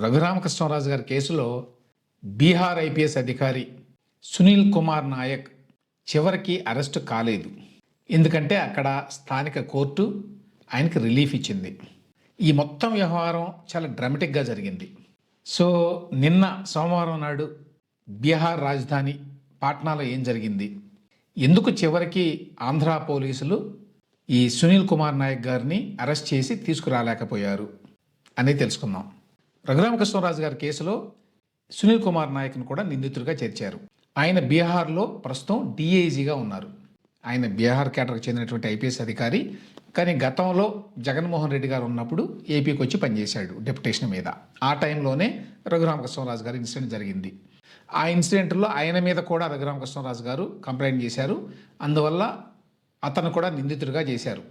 రఘురామకృష్ణరాజు గారి కేసులో బీహార్ ఐపీఎస్ అధికారి సునీల్ కుమార్ నాయక్ చివరికి అరెస్టు కాలేదు. ఎందుకంటే అక్కడ స్థానిక కోర్టు ఆయనకి రిలీఫ్ ఇచ్చింది. ఈ మొత్తం వ్యవహారం చాలా డ్రామాటిక్గా జరిగింది. సో నిన్న సోమవారం నాడు బీహార్ రాజధాని పాట్నాలో ఏం జరిగింది, ఎందుకు చివరికి ఆంధ్ర పోలీసులు ఈ సునీల్ కుమార్ నాయక్ గారిని అరెస్ట్ చేసి తీసుకురాలేకపోయారు అనేది తెలుసుకుందాం. రఘురామకృష్ణరాజు గారి కేసులో సునీల్ కుమార్ నాయక్ను కూడా నిందితుడిగా చేర్చారు. ఆయన బీహార్లో ప్రస్తుతం డిఐజీగా ఉన్నారు. ఆయన బీహార్ కేటర్కి చెందినటువంటి ఐపీఎస్ అధికారి. కానీ గతంలో జగన్మోహన్ రెడ్డి గారు ఉన్నప్పుడు ఏపీకి వచ్చి పనిచేశాడు డెప్యుటేషన్ మీద. ఆ టైంలోనే రఘురామకృష్ణరాజు గారి ఇన్సిడెంట్ జరిగింది. ఆ ఇన్సిడెంట్లో ఆయన మీద కూడా రఘురామకృష్ణరాజు గారు కంప్లైంట్ చేశారు. అందువల్ల అతను కూడా నిందితుడిగా చేశారు.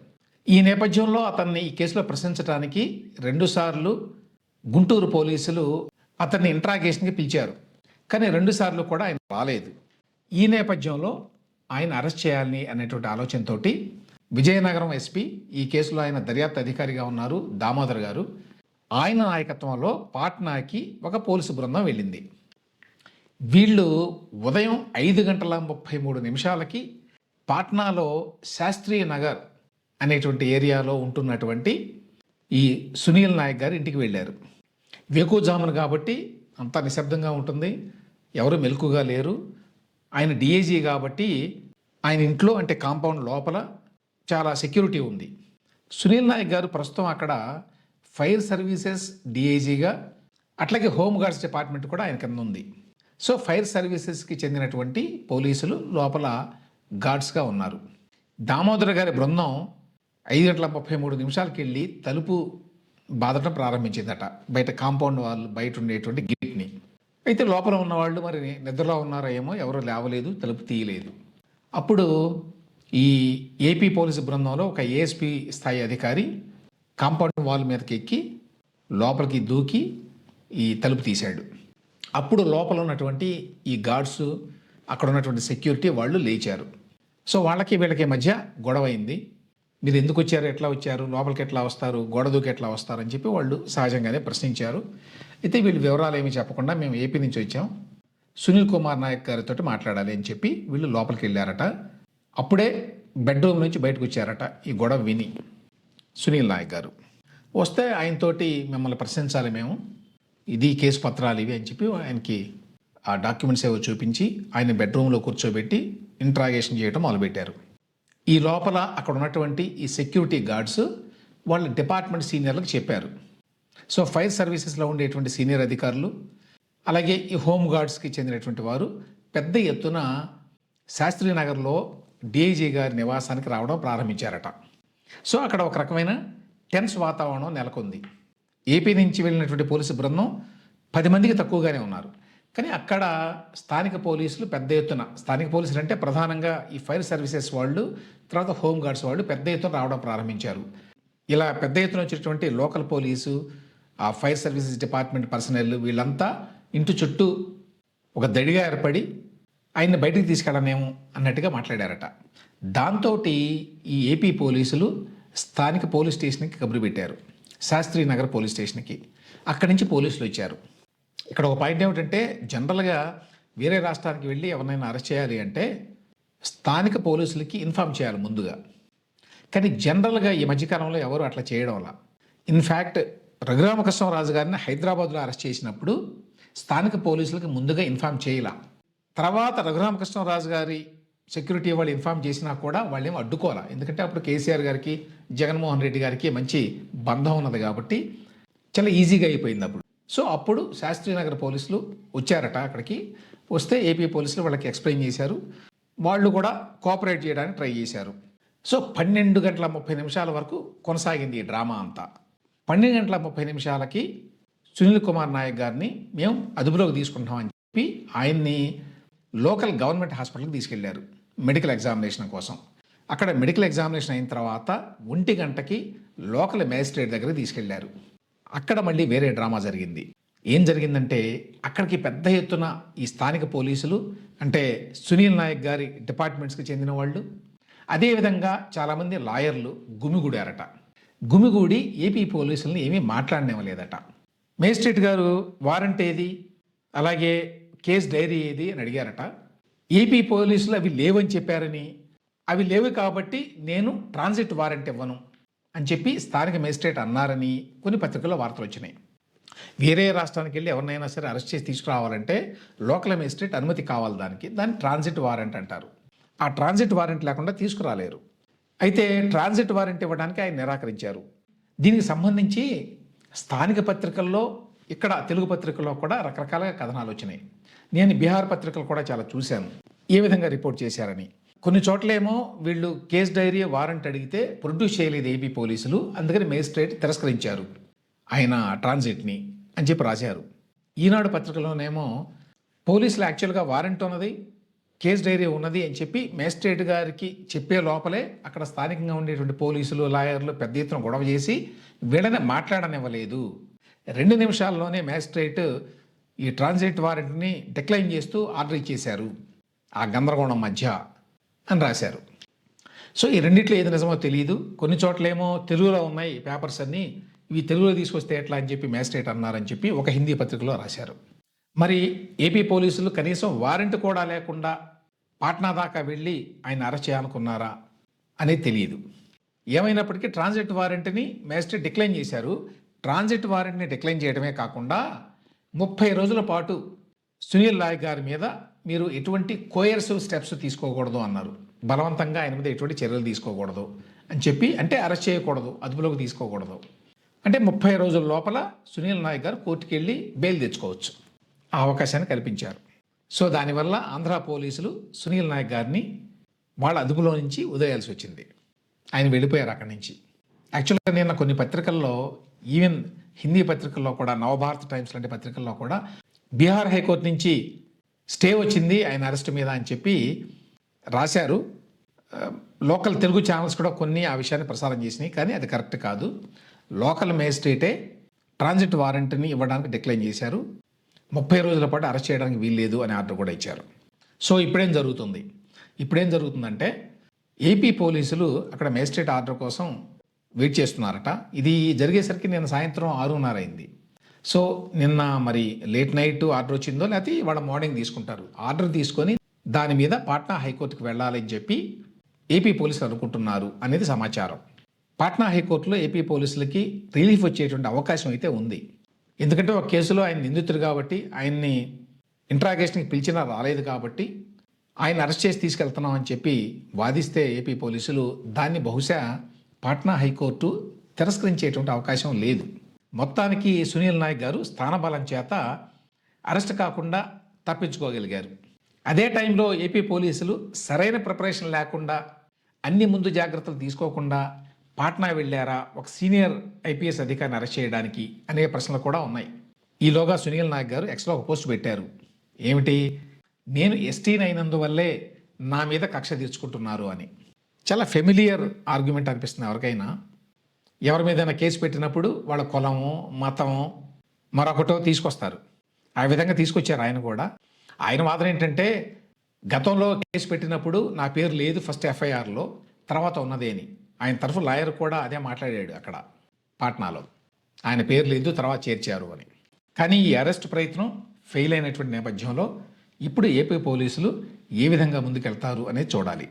ఈ నేపథ్యంలో అతన్ని ఈ కేసులో ప్రశ్నించడానికి 2 సార్లు గుంటూరు పోలీసులు అతన్ని ఇంట్రాగేషన్కి పిలిచారు. కానీ 2 సార్లు కూడా ఆయన రాలేదు. ఈ నేపథ్యంలో ఆయన అరెస్ట్ చేయాలని అనేటువంటి ఆలోచనతో విజయనగరం ఎస్పీ, ఈ కేసులో ఆయన దర్యాప్తు అధికారిగా ఉన్నారు దామోదర్ గారు, ఆయన నాయకత్వంలో పాట్నాకి ఒక పోలీసు బృందం వెళ్ళింది. వీళ్ళు ఉదయం 5:33 పాట్నాలో శాస్త్రీయ నగర్ అనేటువంటి ఏరియాలో ఉంటున్నటువంటి ఈ సునీల్ నాయక్ గారి ఇంటికి వెళ్ళారు. వేకువజామున కాబట్టి అంతా నిశ్శబ్దంగా ఉంటుంది, ఎవరు మెలకుగా లేరు. ఆయన డిఐజీ కాబట్టి ఆయన ఇంట్లో అంటే కాంపౌండ్ లోపల చాలా సెక్యూరిటీ ఉంది. సునీల్ నాయక్ గారు ప్రస్తుతం అక్కడ ఫైర్ సర్వీసెస్ డిఐజీగా, అట్లాగే హోమ్ గార్డ్స్ డిపార్ట్మెంట్ కూడా ఆయన కింద ఉంది. సో ఫైర్ సర్వీసెస్కి చెందినటువంటి పోలీసులు లోపల గార్డ్స్గా ఉన్నారు. దామోదర్ గారి బృందం 5:33 వెళ్ళి తలుపు బాదటం ప్రారంభించిందట, బయట కాంపౌండ్ వాళ్ళు బయట ఉండేటువంటి గేట్ని. అయితే లోపల ఉన్నవాళ్ళు మరి నిద్రలో ఉన్నారో ఏమో, ఎవరో లేవలేదు, తలుపు తీయలేదు. అప్పుడు ఈ ఏపీ పోలీసు బృందంలో ఒక ఏఎస్పీ స్థాయి అధికారి కాంపౌండ్ వాల్ మీదకి ఎక్కి లోపలికి దూకి ఈ తలుపు తీశాడు. అప్పుడు లోపల ఉన్నటువంటి ఈ గార్డ్స్, అక్కడ ఉన్నటువంటి సెక్యూరిటీ వాళ్ళు లేచారు. సో వాళ్ళకి వీళ్ళకి మధ్య గొడవ అయింది. మీరు ఎందుకు వచ్చారు, ఎట్లా వచ్చారు, లోపలికి ఎట్లా వస్తారు, గోడ దూకి ఎట్లా వస్తారు అని చెప్పి వాళ్ళు సహజంగానే ప్రశ్నించారు. అయితే వీళ్ళు వివరాలు ఏమీ చెప్పకుండా మేము ఏపీ నుంచి వచ్చాం, సునీల్ కుమార్ నాయక్ గారితో మాట్లాడాలి అని చెప్పి వీళ్ళు లోపలికి వెళ్ళారట. అప్పుడే బెడ్రూమ్ నుంచి బయటకు వచ్చారట ఈ గొడవ విని సునీల్ నాయక్ గారు. వస్తే ఆయనతోటి మిమ్మల్ని ప్రశ్నించాలి మేము, ఇది కేసు పత్రాలు ఇవి అని చెప్పి ఆయనకి ఆ డాక్యుమెంట్స్ ఏవో చూపించి ఆయన బెడ్రూమ్లో కూర్చోబెట్టి ఇంట్రాగేషన్ చేయడం మొదలుపెట్టారు. ఈ లోపల అక్కడ ఉన్నటువంటి ఈ సెక్యూరిటీ గార్డ్స్ వాళ్ళ డిపార్ట్మెంట్ సీనియర్లకు చెప్పారు. సో ఫైర్ సర్వీసెస్లో ఉండేటువంటి సీనియర్ అధికారులు, అలాగే ఈ హోమ్ గార్డ్స్కి చెందినటువంటి వారు పెద్ద ఎత్తున శాస్త్రీ నగర్లో డిఐజీ గారి నివాసానికి రావడం ప్రారంభించారట. సో అక్కడ ఒక రకమైన టెన్స్ వాతావరణం నెలకొంది. ఏపీ నుంచి వెళ్ళినటువంటి పోలీసు బృందం 10 మందికి తక్కువగానే ఉన్నారు. కానీ అక్కడ స్థానిక పోలీసులు పెద్ద ఎత్తున, స్థానిక పోలీసులు అంటే ప్రధానంగా ఈ ఫైర్ సర్వీసెస్ వాళ్ళు, తర్వాత హోమ్ గార్డ్స్ వాళ్ళు పెద్ద ఎత్తున రావడం ప్రారంభించారు. ఇలా పెద్ద ఎత్తున వచ్చేటువంటి లోకల్ పోలీసు, ఆ ఫైర్ సర్వీసెస్ డిపార్ట్మెంట్ పర్సనల్ వీళ్ళంతా ఇంటి చుట్టూ ఒక దడిగా ఏర్పడి ఆయన్ని బయటికి తీసుకెళ్ళనేమో అన్నట్టుగా మాట్లాడారట. దాంతో ఈ ఏపీ పోలీసులు స్థానిక పోలీస్ స్టేషన్కి కబురు పెట్టారు, శాస్త్రీ నగర్ పోలీస్ స్టేషన్కి. అక్కడి నుంచి పోలీసులు వచ్చారు. ఇక్కడ ఒక పాయింట్ ఏమిటంటే, జనరల్గా వేరే రాష్ట్రానికి వెళ్ళి ఎవరినైనా అరెస్ట్ చేయాలి అంటే స్థానిక పోలీసులకి ఇన్ఫామ్ చేయాలి ముందుగా. కానీ జనరల్గా ఈ మధ్యకాలంలో ఎవరు అట్లా చేయడం వల్ల, ఇన్ఫ్యాక్ట్ రఘురామకృష్ణరాజు గారిని హైదరాబాద్లో అరెస్ట్ చేసినప్పుడు స్థానిక పోలీసులకి ముందుగా ఇన్ఫామ్ చేయాల. తర్వాత రఘురామకృష్ణరాజు గారి సెక్యూరిటీ వాళ్ళు ఇన్ఫామ్ చేసినా కూడా వాళ్ళేమో అడ్డుకోవాలా. ఎందుకంటే అప్పుడు కేసీఆర్ గారికి, జగన్మోహన్ రెడ్డి గారికి మంచి బంధం ఉన్నది కాబట్టి చాలా ఈజీగా అయిపోయింది అప్పుడు. సో అప్పుడు శాస్త్రీ నగర్ పోలీసులు వచ్చారట అక్కడికి. వస్తే ఏపీ పోలీసులు వాళ్ళకి ఎక్స్ప్లెయిన్ చేశారు. వాళ్ళు కూడా కోఆపరేట్ చేయడానికి ట్రై చేశారు. సో 12:30 వరకు కొనసాగింది ఈ డ్రామా అంతా. 12:30 సునీల్ కుమార్ నాయక్ గారిని మేము అదుపులోకి తీసుకుంటామని చెప్పి ఆయన్ని లోకల్ గవర్నమెంట్ హాస్పిటల్కి తీసుకెళ్లారు మెడికల్ ఎగ్జామినేషన్ కోసం. అక్కడ మెడికల్ ఎగ్జామినేషన్ అయిన తర్వాత 1 లోకల్ మేజిస్ట్రేట్ దగ్గరికి తీసుకెళ్లారు. అక్కడ మళ్ళీ వేరే డ్రామా జరిగింది. ఏం జరిగిందంటే, అక్కడికి పెద్ద ఎత్తున ఈ స్థానిక పోలీసులు, అంటే సునీల్ నాయక్ గారి డిపార్ట్మెంట్స్కి చెందిన వాళ్ళు, అదేవిధంగా చాలామంది లాయర్లు గుమిగూడారట. గుమిగూడి ఏపీ పోలీసులను ఏమీ మాట్లాడనివ్వలేదట. మేజిస్ట్రేట్ గారు వారెంట్ ఏది, అలాగే కేస్ డైరీ ఏది అని అడిగారట. ఏపీ పోలీసులు అవి లేవని చెప్పారని, అవి లేవు కాబట్టి నేను ట్రాన్సిట్ వారెంట్ ఇవ్వను అని చెప్పి స్థానిక మేజిస్ట్రేట్ అన్నారని కొన్ని పత్రికల్లో వార్తలు వచ్చినాయి. వేరే రాష్ట్రానికి వెళ్ళి ఎవరినైనా సరే అరెస్ట్ చేసి తీసుకురావాలంటే లోకల్ మేజిస్ట్రేట్ అనుమతి కావాలి, దాన్ని ట్రాన్సిట్ వారెంట్ అంటారు. ఆ ట్రాన్సిట్ వారెంట్ లేకుండా తీసుకురాలేరు. అయితే ట్రాన్సిట్ వారెంట్ ఇవ్వడానికి ఆయన నిరాకరించారు. దీనికి సంబంధించి స్థానిక పత్రికల్లో, ఇక్కడ తెలుగు పత్రికల్లో కూడా రకరకాల కథనాలు వచ్చినాయి. నేను బీహార్ పత్రికలు కూడా చాలా చూశాను ఏ విధంగా రిపోర్ట్ చేశారని. కొన్ని చోట్లేమో వీళ్ళు కేస్ డైరీ వారెంట్ అడిగితే ప్రొడ్యూస్ చేయలేదు ఏపీ పోలీసులు, అందుకని మేజిస్ట్రేట్ తిరస్కరించారు ఆయన ట్రాన్సిట్ని అని చెప్పి రాశారు. ఈనాడు పత్రికలోనేమో పోలీసులు యాక్చువల్గా వారెంట్ ఉన్నది, కేస్ డైరీ ఉన్నది అని చెప్పి మేజిస్ట్రేట్ గారికి చెప్పే లోపలే అక్కడ స్థానికంగా ఉండేటువంటి పోలీసులు, లాయర్లు పెద్ద ఎత్తున గొడవ చేసి వీళ్ళని మాట్లాడనివ్వలేదు. 2 నిమిషాల్లోనే మేజిస్ట్రేట్ ఈ ట్రాన్సిట్ వారెంట్ని డిక్లైన్ చేస్తూ ఆర్డర్ ఇచ్చేశారు ఆ గందరగోళం మధ్య అని రాశారు. సో ఈ రెండిట్లో ఏది నిజమో తెలియదు. కొన్ని చోట్లేమో తెలుగులో ఉన్నాయి పేపర్స్ అన్నీ, ఇవి తెలుగులో తీసుకొస్తే ఎట్లా అని చెప్పి మేజిస్ట్రేట్ అన్నారని చెప్పి ఒక హిందీ పత్రికలో రాశారు. మరి ఏపీ పోలీసులు కనీసం వారెంట్ కూడా లేకుండా పాట్నా దాకా వెళ్ళి ఆయన అరెస్ట్ చేయాలనుకున్నారా అనేది తెలియదు. ఏమైనప్పటికీ ట్రాన్సిట్ వారెంట్ని మేజిస్ట్రేట్ డిక్లైన్ చేశారు. ట్రాన్సిట్ వారెంట్ని డిక్లైన్ చేయడమే కాకుండా 30 రోజుల పాటు సునీల్ నాయక్ గారి మీద మీరు ఎటువంటి కోయర్సివ్ స్టెప్స్ తీసుకోకూడదు అన్నారు. బలవంతంగా ఆయన మీద ఎటువంటి చర్యలు తీసుకోకూడదు అని చెప్పి, అంటే అరెస్ట్ చేయకూడదు, అదుపులోకి తీసుకోకూడదు. అంటే 30 రోజుల లోపల సునీల్ నాయక్ గారు కోర్టుకి వెళ్ళి బెయిల్ తెచ్చుకోవచ్చు, ఆ అవకాశాన్ని కల్పించారు. సో దానివల్ల ఆంధ్ర పోలీసులు సునీల్ నాయక్ గారిని వాళ్ళ అదుపులో నుంచి వదిలేయాల్సి వచ్చింది. ఆయన వెళ్ళిపోయారు అక్కడి నుంచి. యాక్చువల్గా నిన్న కొన్ని పత్రికల్లో, ఈవెన్ హిందీ పత్రికల్లో కూడా, నవభారత్ టైమ్స్ లాంటి పత్రికల్లో కూడా బీహార్ హైకోర్టు నుంచి స్టే వచ్చింది ఆయన అరెస్ట్ మీద అని చెప్పి రాశారు. లోకల్ తెలుగు ఛానల్స్ కూడా కొన్ని ఆ విషయాన్ని ప్రసారం చేసినాయి, కానీ అది కరెక్ట్ కాదు. లోకల్ మేజిస్ట్రేటే ట్రాన్సిట్ వారెంట్ని ఇవ్వడానికి డిక్లైన్ చేశారు. 30 రోజుల పాటు అరెస్ట్ చేయడానికి వీల్లేదు అని ఆర్డర్ కూడా ఇచ్చారు. సో ఇప్పుడేం జరుగుతుందంటే ఏపీ పోలీసులు అక్కడ మేజిస్ట్రేట్ ఆర్డర్ కోసం వెయిట్ చేస్తున్నారట. ఇది జరిగేసరికి నిన్న సాయంత్రం 6:30 అయింది. సో నిన్న మరి లేట్ నైట్ ఆర్డర్ వచ్చిందో లేకపోతే వాళ్ళ మార్నింగ్ తీసుకుంటారు. ఆర్డర్ తీసుకొని దాని మీద పాట్నా హైకోర్టుకు వెళ్ళాలని చెప్పి ఏపీ పోలీసులు అనుకుంటున్నారు అనేది సమాచారం. పాట్నా హైకోర్టులో ఏపీ పోలీసులకి రిలీఫ్ వచ్చేటువంటి అవకాశం అయితే ఉంది. ఎందుకంటే ఒక కేసులో ఆయన నిందితుడు కాబట్టి, ఆయన్ని ఇంట్రాగేషన్కి పిలిచినా రాలేదు కాబట్టి ఆయన అరెస్ట్ చేసి తీసుకెళ్తున్నాం అని చెప్పి వాదిస్తే ఏపీ పోలీసులు దాన్ని బహుశా పాట్నా హైకోర్టు తిరస్కరించేటువంటి అవకాశం లేదు. మొత్తానికి సునీల్ నాయక్ గారు స్థానబలం చేత అరెస్ట్ కాకుండా తప్పించుకోగలిగారు. అదే టైంలో ఏపీ పోలీసులు సరైన ప్రిపరేషన్ లేకుండా, అన్ని ముందు జాగ్రత్తలు తీసుకోకుండా పాట్నా వెళ్ళారా ఒక సీనియర్ ఐపీఎస్ అధికారిని అరెస్ట్ చేయడానికి అనే ప్రశ్నలు కూడా ఉన్నాయి. ఈలోగా సునీల్ నాయక్ గారు ఎక్స్లో ఒక పోస్ట్ పెట్టారు. ఏమిటి, నేను ఎస్టీని అయినందువల్లే నా మీద కక్ష తీర్చుకుంటున్నారు అని. చాలా ఫెమిలియర్ ఆర్గ్యుమెంట్ అనిపిస్తుంది ఎవరికైనా. ఎవరి మీదైనా కేసు పెట్టినప్పుడు వాళ్ళ కులము, మతము, మరొకటో తీసుకొస్తారు. ఆ విధంగా తీసుకొచ్చారు ఆయన కూడా. ఆయన వాదన ఏంటంటే, గతంలో కేసు పెట్టినప్పుడు నా పేరు లేదు ఫస్ట్ ఎఫ్ఐఆర్లో, తర్వాత ఉన్నదే అని. ఆయన తరఫు లాయర్ కూడా అదే మాట్లాడాడు అక్కడ పాట్నాలో, ఆయన పేరు లేదు తర్వాత చేర్చారు అని. కానీ ఈ అరెస్ట్ ప్రయత్నం ఫెయిల్ అయినటువంటి నేపథ్యంలో ఇప్పుడు ఏపీ పోలీసులు ఏ విధంగా ముందుకెళ్తారు అనేది చూడాలి.